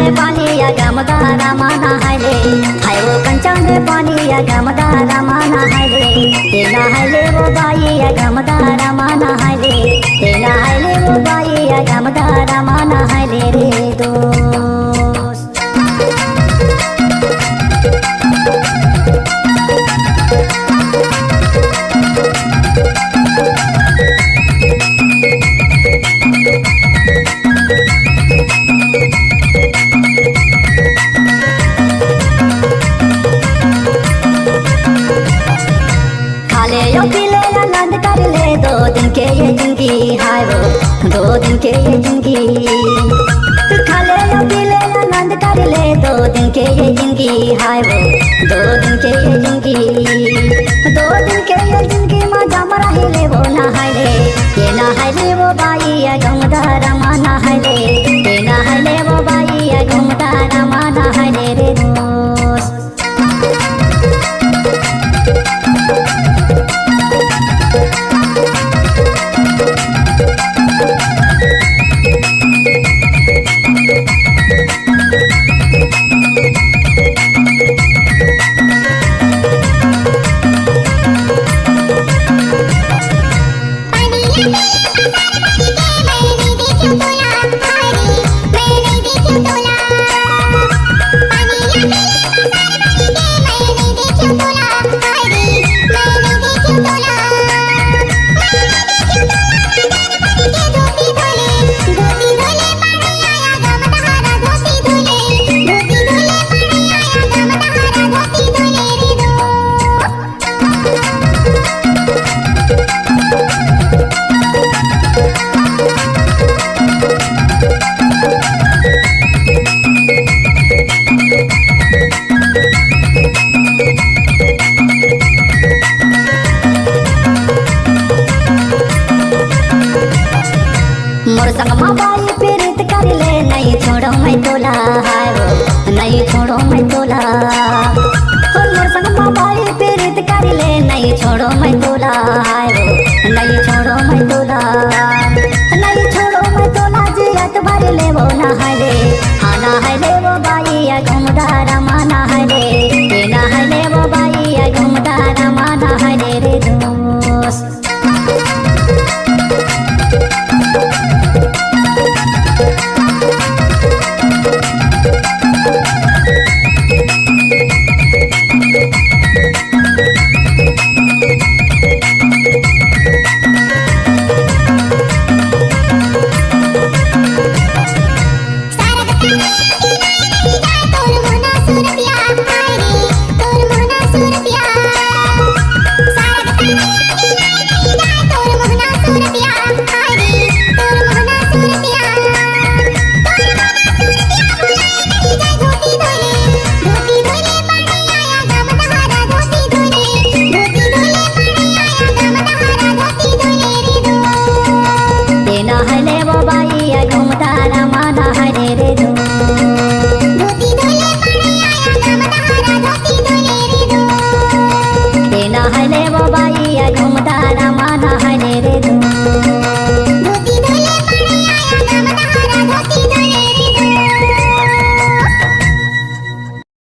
है पानी या गमदा रामाना है रे, हाय वो कंचा है पानी या गमदा रामाना है रे, तेना है ले वो बाई या गमदा रामाना है रे, तेना है ले वो बाई या गमदा रामाना है रे रे दोस्त। आनंद कर ले 2 दिन के ये जिंदगी, हाय वो 2 दिन के ये जिंदगी, खा ले या पी ले आनंद कर ले 2 दिन के ये जिंदगी, हाय वो 2 दिन के ये जिंदगी, 2 दिन के ये जिंदगी मजा मरा ही ले वो ना है ले, ये ना है ले वो बाई या गमदा रमाना है ले, ये ना है ले वो बाई या गमदा रमाना है ले रे दोस्त। मोर संग बाई प्रीत कर ले, नहीं छोड़ो मैं तोला, हाय वो नहीं छोड़ो मैं तोला, मोर संग बाई प्रीत कर ले, नहीं छोड़ो मैं तोला, हाय वो नहीं छोड़ो मैं तोला, नहीं छोड़ो मैं तोला, जियत भर ले वो ना है ले, हाँ ना है ले वो बाई या गमदा रमाना है ले,